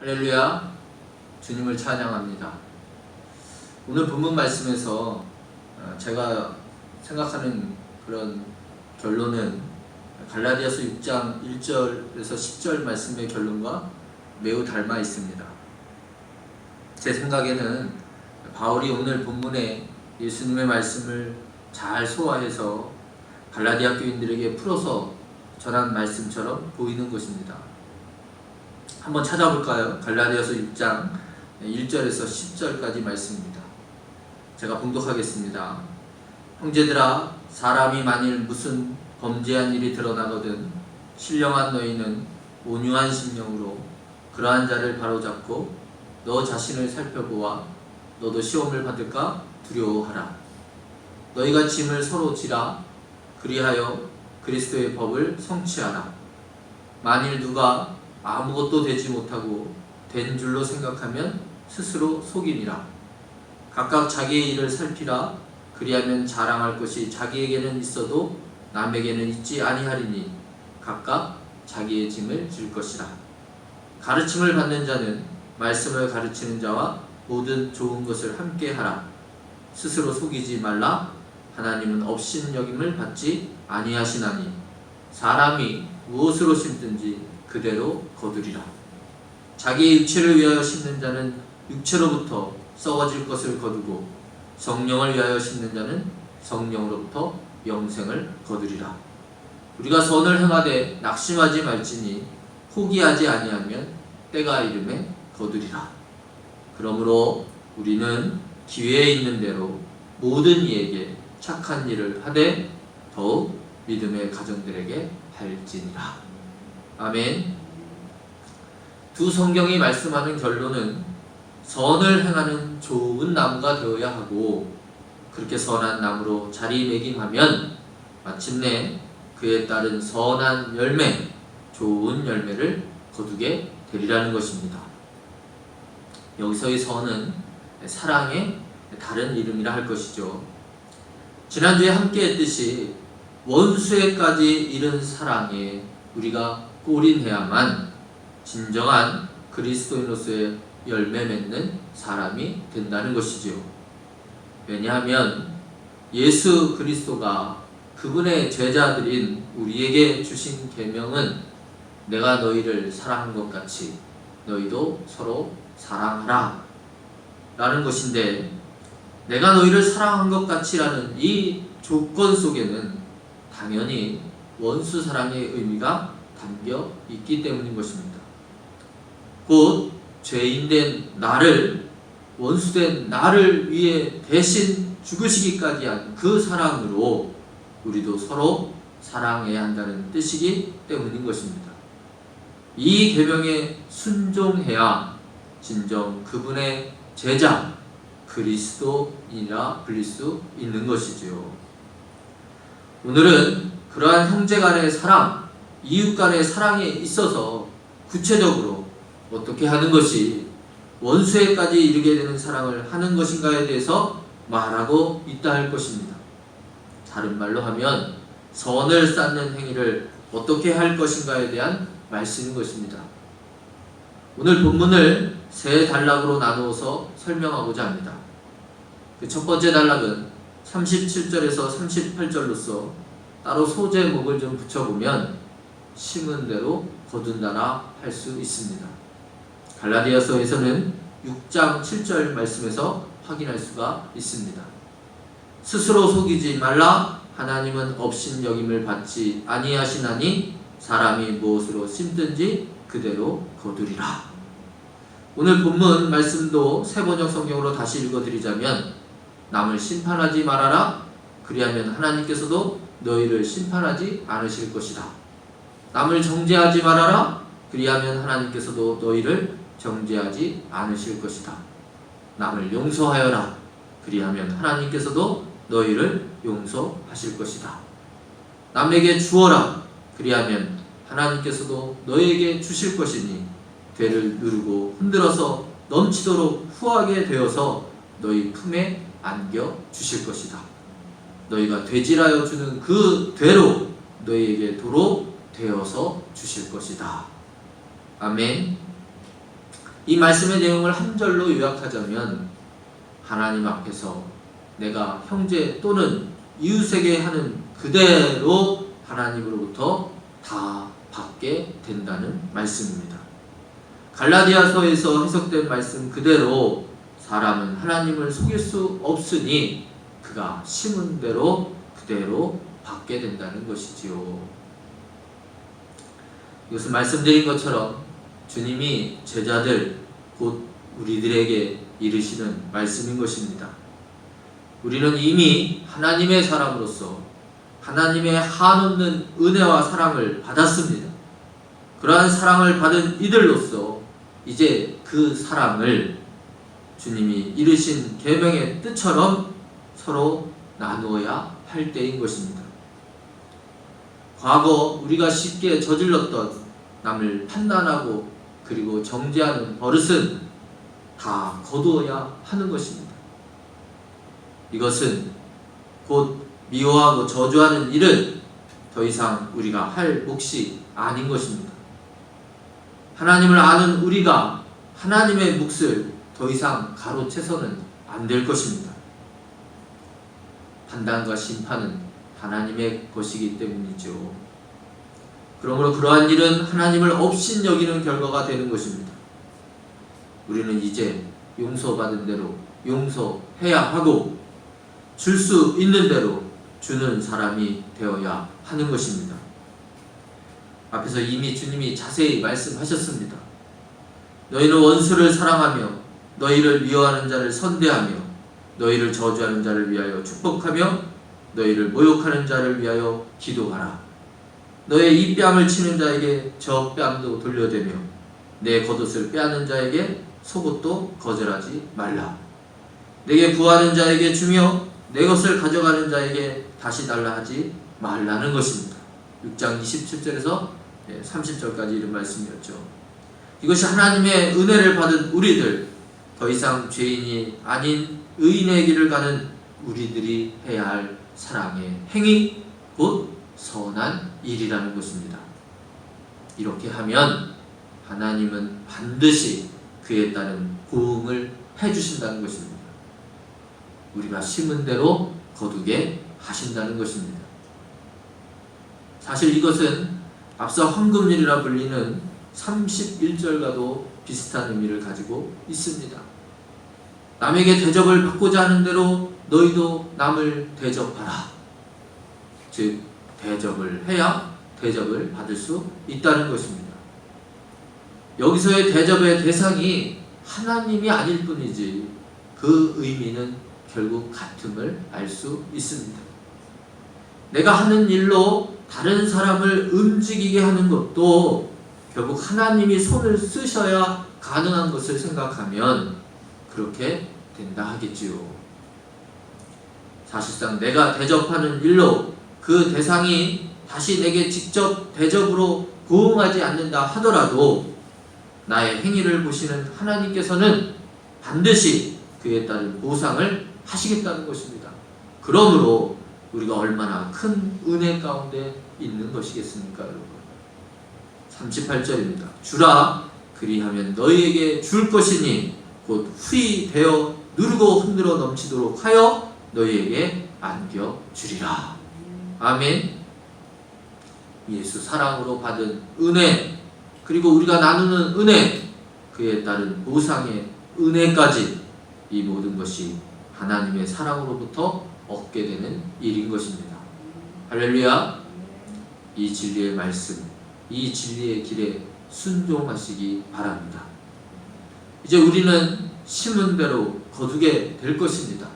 할렐루야, 주님을 찬양합니다. 오늘 본문 말씀에서 제가 생각하는 그런 결론은 갈라디아서 6장 1절에서 10절 말씀의 결론과 매우 닮아 있습니다. 제 생각에는 바울이 오늘 본문에 예수님의 말씀을 잘 소화해서 갈라디아 교인들에게 풀어서 전한 말씀처럼 보이는 것입니다. 한번 찾아볼까요? 갈라디아서 6장 1절에서 10절까지 말씀입니다. 제가 봉독하겠습니다. 형제들아, 사람이 만일 무슨 범죄한 일이 드러나거든 신령한 너희는 온유한 심령으로 그러한 자를 바로잡고 너 자신을 살펴보아 너도 시험을 받을까 두려워하라. 너희가 짐을 서로 지라. 그리하여 그리스도의 법을 성취하라. 만일 누가 아무것도 되지 못하고 된 줄로 생각하면 스스로 속임이라. 각각 자기의 일을 살피라. 그리하면 자랑할 것이 자기에게는 있어도 남에게는 있지 아니하리니 각각 자기의 짐을 질 것이라. 가르침을 받는 자는 말씀을 가르치는 자와 모든 좋은 것을 함께 하라. 스스로 속이지 말라. 하나님은 업신여김을 받지 아니하시나니 사람이 무엇으로 심든지 그대로 거두리라. 자기의 육체를 위하여 심는 자는 육체로부터 썩어질 것을 거두고 성령을 위하여 심는 자는 성령으로부터 영생을 거두리라. 우리가 선을 행하되 낙심하지 말지니 포기하지 아니하면 때가 이름에 거두리라. 그러므로 우리는 기회에 있는 대로 모든 이에게 착한 일을 하되 더욱 믿음의 가정들에게 할지니라. 아멘. 두 성경이 말씀하는 결론은 선을 행하는 좋은 나무가 되어야 하고 그렇게 선한 나무로 자리매김하면 마침내 그에 따른 선한 열매, 좋은 열매를 거두게 되리라는 것입니다. 여기서의 선은 사랑의 다른 이름이라 할 것이죠. 지난주에 함께 했듯이 원수에까지 이른 사랑에 우리가 올인해야만 진정한 그리스도인으로서의 열매 맺는 사람이 된다는 것이지요. 왜냐하면 예수 그리스도가 그분의 제자들인 우리에게 주신 계명은 내가 너희를 사랑한 것 같이 너희도 서로 사랑하라 라는 것인데, 내가 너희를 사랑한 것 같이라는 이 조건 속에는 당연히 원수 사랑의 의미가 담겨 있기 때문인 것입니다. 곧 죄인된 나를, 원수된 나를 위해 대신 죽으시기까지 한 그 사랑으로 우리도 서로 사랑해야 한다는 뜻이기 때문인 것입니다. 이 계명에 순종해야 진정 그분의 제자 그리스도인이라 불릴 수 있는 것이지요. 오늘은 그러한 형제 간의 사랑, 이웃 간의 사랑에 있어서 구체적으로 어떻게 하는 것이 원수에까지 이르게 되는 사랑을 하는 것인가에 대해서 말하고 있다 할 것입니다. 다른 말로 하면 선을 쌓는 행위를 어떻게 할 것인가에 대한 말씀인 것입니다. 오늘 본문을 세 단락으로 나누어서 설명하고자 합니다. 그 첫 번째 단락은 37절에서 38절로서 따로 소제목을 좀 붙여보면 심은 대로 거둔다라 할 수 있습니다. 갈라디아서에서는 6장 7절 말씀에서 확인할 수가 있습니다. 스스로 속이지 말라. 하나님은 업신여김을 받지 아니하시나니 사람이 무엇으로 심든지 그대로 거두리라. 오늘 본문 말씀도 새번역 성경으로 다시 읽어드리자면 남을 심판하지 말아라. 그리하면 하나님께서도 너희를 심판하지 않으실 것이다. 남을 정죄하지 말아라. 그리하면 하나님께서도 너희를 정죄하지 않으실 것이다. 남을 용서하여라. 그리하면 하나님께서도 너희를 용서하실 것이다. 남에게 주어라. 그리하면 하나님께서도 너희에게 주실 것이니 되를 누르고 흔들어서 넘치도록 후하게 되어서 너희 품에 안겨 주실 것이다. 너희가 되질하여 주는 그 되로 너희에게 도로 되어서 주실 것이다. 아멘. 이 말씀의 내용을 한 절로 요약하자면 하나님 앞에서 내가 형제 또는 이웃에게 하는 그대로 하나님으로부터 다 받게 된다는 말씀입니다. 갈라디아서에서 해석된 말씀 그대로 사람은 하나님을 속일 수 없으니 그가 심은 대로 그대로 받게 된다는 것이지요. 이것은 말씀드린 것처럼 주님이 제자들 곧 우리들에게 이르시는 말씀인 것입니다. 우리는 이미 하나님의 사람으로서 하나님의 한없는 은혜와 사랑을 받았습니다. 그러한 사랑을 받은 이들로서 이제 그 사랑을 주님이 이르신 계명의 뜻처럼 서로 나누어야 할 때인 것입니다. 과거 우리가 쉽게 저질렀던 남을 판단하고 그리고 정죄하는 버릇은 다 거두어야 하는 것입니다. 이것은 곧 미워하고 저주하는 일은 더 이상 우리가 할 몫이 아닌 것입니다. 하나님을 아는 우리가 하나님의 몫을 더 이상 가로채서는 안 될 것입니다. 판단과 심판은 하나님의 것이기 때문이죠. 그러므로 그러한 일은 하나님을 업신여기는 결과가 되는 것입니다. 우리는 이제 용서받은 대로 용서해야 하고 줄 수 있는 대로 주는 사람이 되어야 하는 것입니다. 앞에서 이미 주님이 자세히 말씀하셨습니다. 너희는 원수를 사랑하며 너희를 미워하는 자를 선대하며 너희를 저주하는 자를 위하여 축복하며 너희를 모욕하는 자를 위하여 기도하라. 너의 이 뺨을 치는 자에게 저 뺨도 돌려대며 내 겉옷을 빼앗는 자에게 속옷도 거절하지 말라. 내게 구하는 자에게 주며 내 것을 가져가는 자에게 다시 달라 하지 말라는 것입니다. 6장 27절에서 30절까지 이런 말씀이었죠. 이것이 하나님의 은혜를 받은 우리들, 더 이상 죄인이 아닌 의인의 길을 가는 우리들이 해야 할 사랑의 행위, 곧 선한 일이라는 것입니다. 이렇게 하면 하나님은 반드시 그에 따른 보응을 해주신다는 것입니다. 우리가 심은 대로 거두게 하신다는 것입니다. 사실 이것은 앞서 황금률이라 불리는 31절과도 비슷한 의미를 가지고 있습니다. 남에게 대접을 받고자 하는 대로 너희도 남을 대접하라. 즉 대접을 해야 대접을 받을 수 있다는 것입니다. 여기서의 대접의 대상이 하나님이 아닐 뿐이지 그 의미는 결국 같음을 알 수 있습니다. 내가 하는 일로 다른 사람을 움직이게 하는 것도 결국 하나님이 손을 쓰셔야 가능한 것을 생각하면 그렇게 된다 하겠지요. 사실상 내가 대접하는 일로 그 대상이 다시 내게 직접 대접으로 보응하지 않는다 하더라도 나의 행위를 보시는 하나님께서는 반드시 그에 따른 보상을 하시겠다는 것입니다. 그러므로 우리가 얼마나 큰 은혜 가운데 있는 것이겠습니까, 여러분? 38절입니다. 주라, 그리하면 너희에게 줄 것이니 곧 후히 되어 누르고 흔들어 넘치도록 하여 너희에게 안겨주리라. 아멘. 예수 사랑으로 받은 은혜, 그리고 우리가 나누는 은혜, 그에 따른 보상의 은혜까지, 이 모든 것이 하나님의 사랑으로부터 얻게 되는 일인 것입니다. 할렐루야. 이 진리의 말씀, 이 진리의 길에 순종하시기 바랍니다. 이제 우리는 심은 대로 거두게 될 것입니다.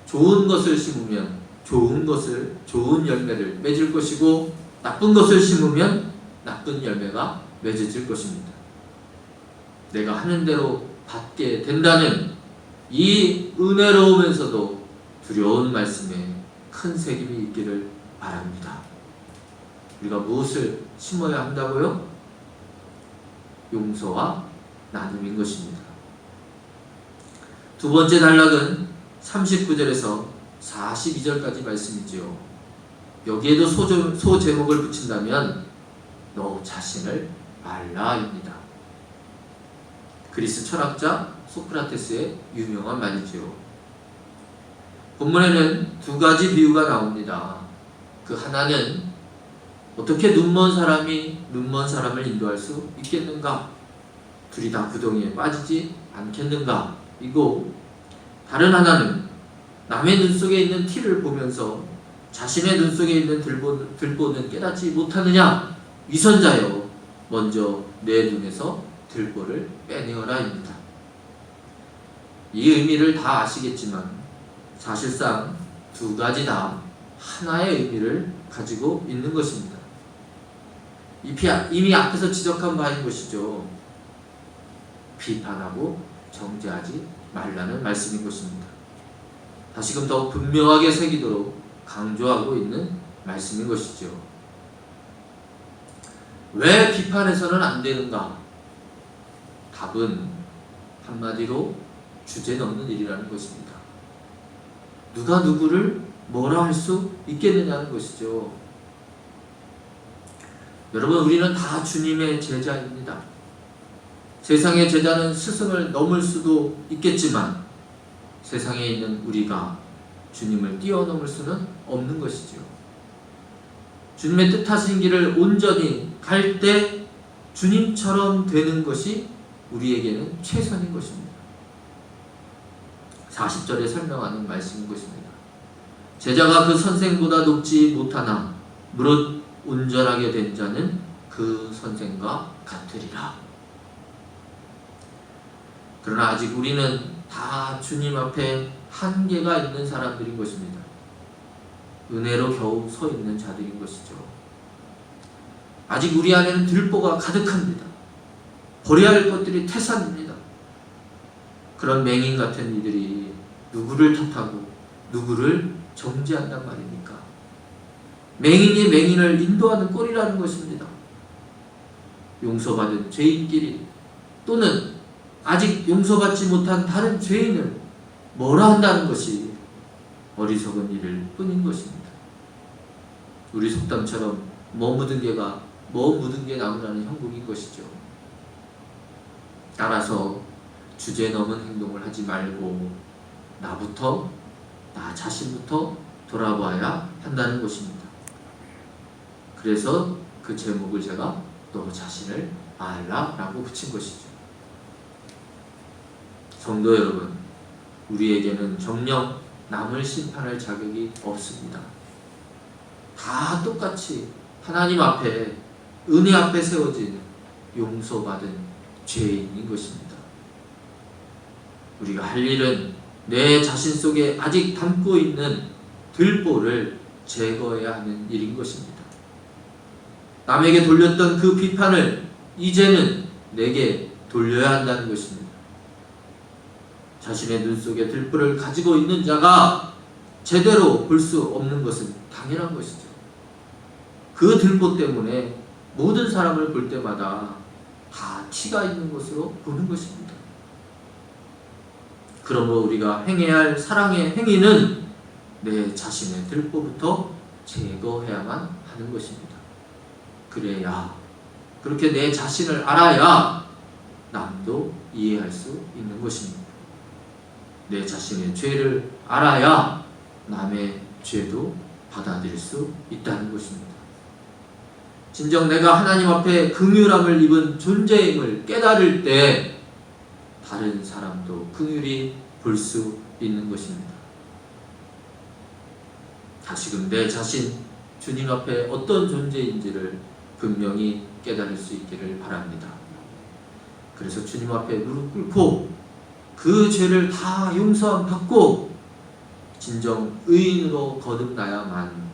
좋은 것을 심으면 좋은 열매를 맺을 것이고, 나쁜 것을 심으면 나쁜 열매가 맺어질 것입니다. 내가 하는 대로 받게 된다는 이 은혜로우면서도 두려운 말씀에 큰 책임이 있기를 바랍니다. 우리가 무엇을 심어야 한다고요? 용서와 나눔인 것입니다. 두 번째 단락은 39절에서 42절까지 말씀이지요. 여기에도 소제목을 붙인다면 너 자신을 알라입니다. 그리스 철학자 소크라테스의 유명한 말이죠. 본문에는 두 가지 비유가 나옵니다. 그 하나는 어떻게 눈먼 사람이 눈먼 사람을 인도할 수 있겠는가? 둘이 다 구덩이에 빠지지 않겠는가? 이고 다른 하나는 남의 눈 속에 있는 티를 보면서 자신의 눈 속에 있는 들보는 깨닫지 못하느냐? 위선자여, 먼저 내 눈에서 들보를 빼내어라입니다. 이 의미를 다 아시겠지만 사실상 두 가지 다 하나의 의미를 가지고 있는 것입니다. 이미 앞에서 지적한 바인 것이죠. 비판하고 정죄하지 말라는 말씀인 것입니다. 다시금 더욱 분명하게 새기도록 강조하고 있는 말씀인 것이죠. 왜 비판해서는 안 되는가? 답은 한마디로 주제 넘는 일이라는 것입니다. 누가 누구를 뭐라 할 수 있겠느냐는 것이죠. 여러분, 우리는 다 주님의 제자입니다. 세상의 제자는 스승을 넘을 수도 있겠지만 세상에 있는 우리가 주님을 뛰어넘을 수는 없는 것이죠. 주님의 뜻하신 길을 온전히 갈 때 주님처럼 되는 것이 우리에게는 최선인 것입니다. 40절에 설명하는 말씀인 것입니다. 제자가 그 선생보다 높지 못하나 무릇 온전하게 된 자는 그 선생과 같으리라. 그러나 아직 우리는 다 주님 앞에 한계가 있는 사람들인 것입니다. 은혜로 겨우 서 있는 자들인 것이죠. 아직 우리 안에는 들보가 가득합니다. 버려야 할 것들이 태산입니다. 그런 맹인 같은 이들이 누구를 탓하고 누구를 정죄한단 말입니까? 맹인이 맹인을 인도하는 꼴이라는 것입니다. 용서받은 죄인끼리 또는 아직 용서받지 못한 다른 죄인을 뭐라 한다는 것이 어리석은 일일 뿐인 것입니다. 우리 속담처럼 뭐 묻은 개가 뭐 묻은 게 나무라는 형국인 것이죠. 따라서 주제 넘은 행동을 하지 말고 나부터, 나 자신부터 돌아봐야 한다는 것입니다. 그래서 그 제목을 제가 너 자신을 알라라고 붙인 것이죠. 성도 여러분, 우리에게는 정녕 남을 심판할 자격이 없습니다. 다 똑같이 하나님 앞에, 은혜 앞에 세워진 용서받은 죄인인 것입니다. 우리가 할 일은 내 자신 속에 아직 담고 있는 들보를 제거해야 하는 일인 것입니다. 남에게 돌렸던 그 비판을 이제는 내게 돌려야 한다는 것입니다. 자신의 눈 속에 들보를 가지고 있는 자가 제대로 볼 수 없는 것은 당연한 것이죠. 그 들보 때문에 모든 사람을 볼 때마다 다 티가 있는 것으로 보는 것입니다. 그러므로 우리가 행해야 할 사랑의 행위는 내 자신의 들보부터 제거해야만 하는 것입니다. 그래야, 그렇게 내 자신을 알아야 남도 이해할 수 있는 것입니다. 내 자신의 죄를 알아야 남의 죄도 받아들일 수 있다는 것입니다. 진정 내가 하나님 앞에 긍휼함을 입은 존재임을 깨달을 때 다른 사람도 긍휼히 볼 수 있는 것입니다. 다시금 내 자신, 주님 앞에 어떤 존재인지를 분명히 깨달을 수 있기를 바랍니다. 그래서 주님 앞에 무릎 꿇고 그 죄를 다 용서함 받고 진정 의인으로 거듭나야만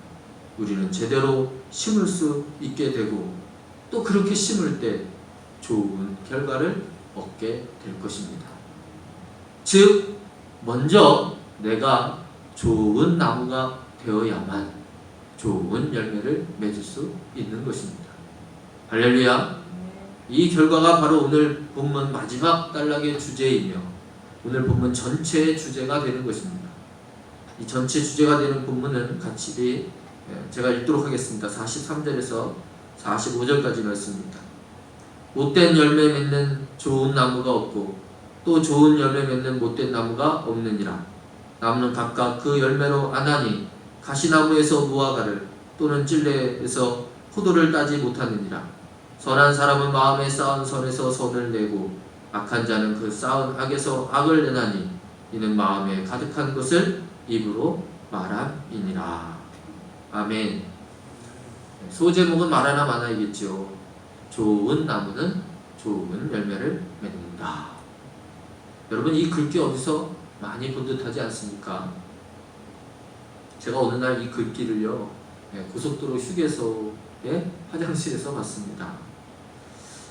우리는 제대로 심을 수 있게 되고 또 그렇게 심을 때 좋은 결과를 얻게 될 것입니다. 즉, 먼저 내가 좋은 나무가 되어야만 좋은 열매를 맺을 수 있는 것입니다. 할렐루야. 이 결과가 바로 오늘 본문 마지막 단락의 주제이며 오늘 본문 전체의 주제가 되는 것입니다. 이 전체 주제가 되는 본문은 같이 제가 읽도록 하겠습니다. 43절에서 45절까지 말씀입니다. 못된 열매 맺는 좋은 나무가 없고 또 좋은 열매 맺는 못된 나무가 없느니라. 나무는 각각 그 열매로 아나니 가시나무에서 무화과를 또는 찔레에서 포도를 따지 못하느니라. 선한 사람은 마음에 쌓은 선에서 선을 내고 악한 자는 그 쌓은 악에서 악을 내나니 이는 마음에 가득한 것을 입으로 말함이니라. 아멘. 소제목은 말하나 마나이겠죠. 좋은 나무는 좋은 열매를 맺는다. 여러분, 이 글귀 어디서 많이 본 듯하지 않습니까? 제가 어느 날 이 글귀를요, 고속도로 휴게소의 화장실에서 봤습니다.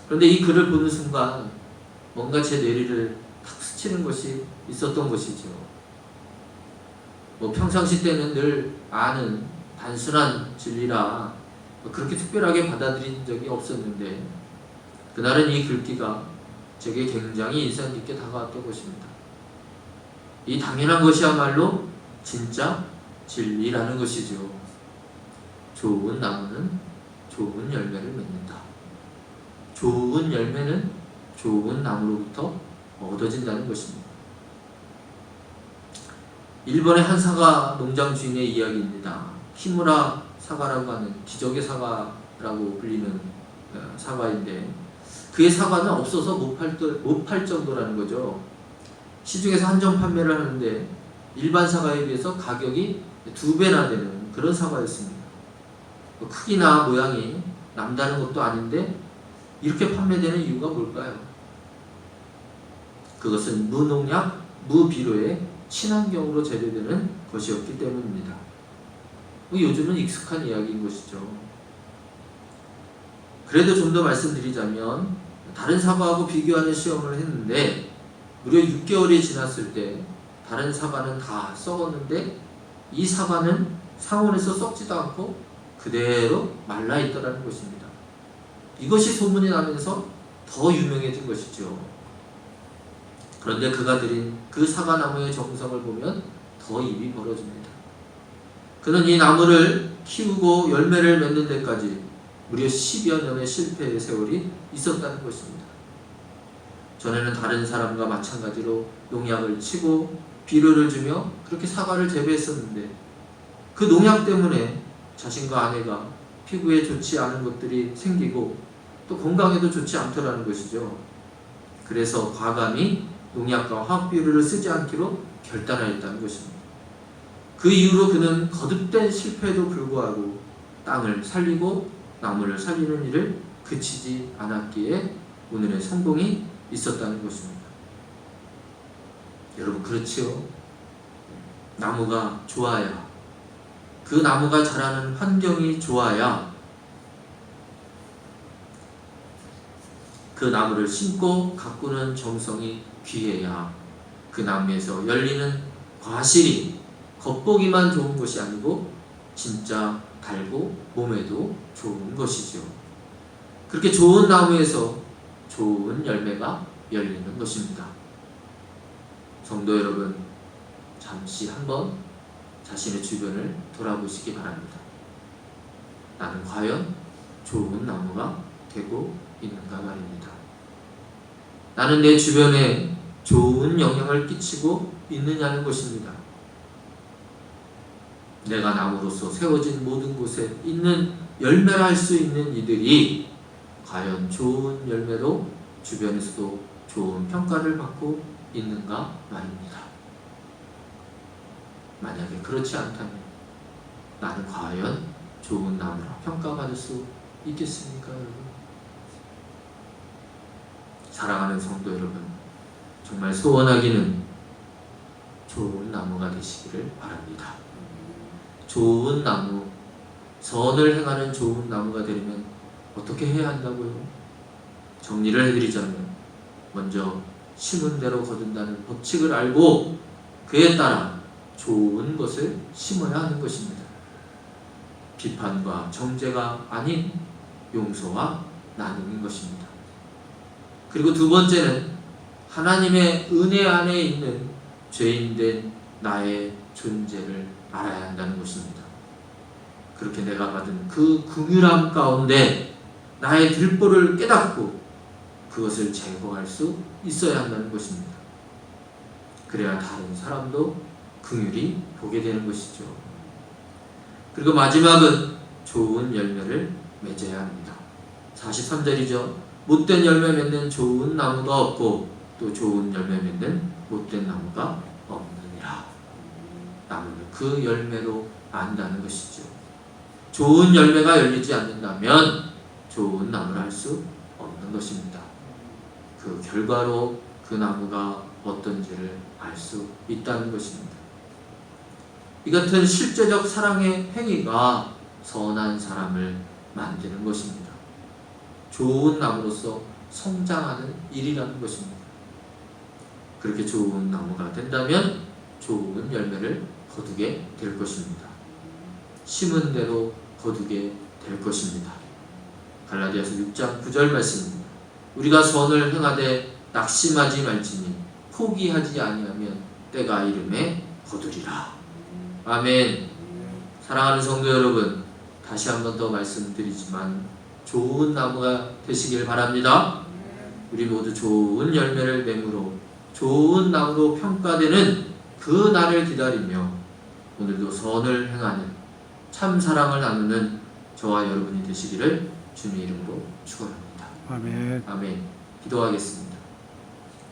그런데 이 글을 보는 순간 뭔가 제 뇌리를 탁 스치는 것이 있었던 것이죠. 평상시 때는 늘 아는 단순한 진리라 그렇게 특별하게 받아들인 적이 없었는데 그날은 이 글귀가 제게 굉장히 인상 깊게 다가왔던 것입니다. 이 당연한 것이야말로 진짜 진리라는 것이죠. 좋은 나무는 좋은 열매를 맺는다. 좋은 열매는 좋은 나무로부터 얻어진다는 것입니다. 일본의 한 사과 농장 주인의 이야기입니다. 히무라 사과라고 하는 기적의 사과라고 불리는 사과인데 그의 사과는 없어서 못 팔 정도라는 거죠. 시중에서 한정 판매를 하는데 일반 사과에 비해서 가격이 2배나 되는 그런 사과였습니다. 크기나 모양이 남다른 것도 아닌데 이렇게 판매되는 이유가 뭘까요? 그것은 무농약, 무비료의 친환경으로 재배되는 것이었기 때문입니다. 요즘은 익숙한 이야기인 것이죠. 그래도 좀 더 말씀드리자면 다른 사과하고 비교하는 시험을 했는데 무려 6개월이 지났을 때 다른 사과는 다 썩었는데 이 사과는 상온에서 썩지도 않고 그대로 말라있더라는 것입니다. 이것이 소문이 나면서 더 유명해진 것이죠. 그런데 그가 드린 그 사과나무의 정성을 보면 더 입이 벌어집니다. 그는 이 나무를 키우고 열매를 맺는 데까지 무려 10여 년의 실패의 세월이 있었다는 것입니다. 전에는 다른 사람과 마찬가지로 농약을 치고 비료를 주며 그렇게 사과를 재배했었는데 그 농약 때문에 자신과 아내가 피부에 좋지 않은 것들이 생기고 또 건강에도 좋지 않더라는 것이죠. 그래서 과감히 농약과 화학비료를 쓰지 않기로 결단하였다는 것입니다. 그 이후로 그는 거듭된 실패에도 불구하고 땅을 살리고 나무를 살리는 일을 그치지 않았기에 오늘의 성공이 있었다는 것입니다. 여러분, 그렇지요? 나무가 좋아야, 그 나무가 자라는 환경이 좋아야 그 나무를 심고 가꾸는 정성이 귀해야 그 나무에서 열리는 과실이 겉보기만 좋은 것이 아니고 진짜 달고 몸에도 좋은 것이죠. 그렇게 좋은 나무에서 좋은 열매가 열리는 것입니다. 성도 여러분, 잠시 한번 자신의 주변을 돌아보시기 바랍니다. 나는 과연 좋은 나무가 되고 있는가 말입니다. 나는 내 주변에 좋은 영향을 끼치고 있느냐는 것입니다. 내가 나무로서 세워진 모든 곳에 있는 열매를 할 수 있는 이들이 과연 좋은 열매로 주변에서도 좋은 평가를 받고 있는가 말입니다. 만약에 그렇지 않다면 나는 과연 좋은 나무로 평가받을 수 있겠습니까, 여러분? 사랑하는 성도 여러분, 정말 소원하기는 좋은 나무가 되시기를 바랍니다. 좋은 나무, 선을 행하는 좋은 나무가 되려면 어떻게 해야 한다고요? 정리를 해드리자면 먼저 심은 대로 거둔다는 법칙을 알고 그에 따라 좋은 것을 심어야 하는 것입니다. 비판과 정죄가 아닌 용서와 나눔인 것입니다. 그리고 두 번째는 하나님의 은혜 안에 있는 죄인된 나의 존재를 알아야 한다는 것입니다. 그렇게 내가 받은 그 긍휼함 가운데 나의 들보를 깨닫고 그것을 제거할 수 있어야 한다는 것입니다. 그래야 다른 사람도 긍휼히 보게 되는 것이죠. 그리고 마지막은 좋은 열매를 맺어야 합니다. 43절이죠. 못된 열매 맺는 좋은 나무가 없고 또 좋은 열매 맺는 못된 나무가 없느니라. 나무는 그 열매로 안다는 것이죠. 좋은 열매가 열리지 않는다면 좋은 나무를 할 수 없는 것입니다. 그 결과로 그 나무가 어떤지를 알 수 있다는 것입니다. 이 같은 실제적 사랑의 행위가 선한 사람을 만드는 것입니다. 좋은 나무로서 성장하는 일이라는 것입니다. 그렇게 좋은 나무가 된다면 좋은 열매를 거두게 될 것입니다. 심은 대로 거두게 될 것입니다. 갈라디아서 6장 9절 말씀입니다. 우리가 선을 행하되 낙심하지 말지니 포기하지 아니하면 때가 이름에 거두리라. 아멘. 사랑하는 성도 여러분, 다시 한 번 더 말씀드리지만 좋은 나무가 되시길 바랍니다. 우리 모두 좋은 열매를 맺므로 좋은 나무로 평가되는 그 날을 기다리며 오늘도 선을 행하는 참 사랑을 나누는 저와 여러분이 되시기를 주님의 이름으로 축원합니다. 아멘. 아멘. 기도하겠습니다.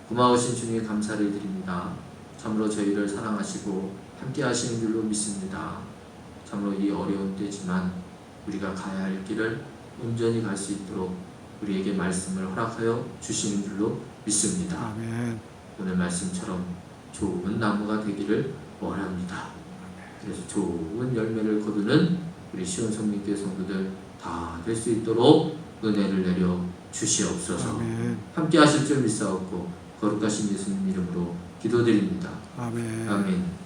고마우신 주님 감사를 드립니다. 참으로 저희를 사랑하시고 함께 하시는 줄로 믿습니다. 참으로 이 어려운 때지만 우리가 가야 할 길을 온전히 갈 수 있도록 우리에게 말씀을 허락하여 주시는 줄로 믿습니다. 아멘. 오늘 말씀처럼 좋은 나무가 되기를 원합니다. 그래서 좋은 열매를 거두는 우리 시온 성민교회 성도들 다 될 수 있도록 은혜를 내려 주시옵소서. 아멘. 함께 하실 줄 믿사옵고 거룩하신 예수님 이름으로 기도드립니다. 아멘. 아멘.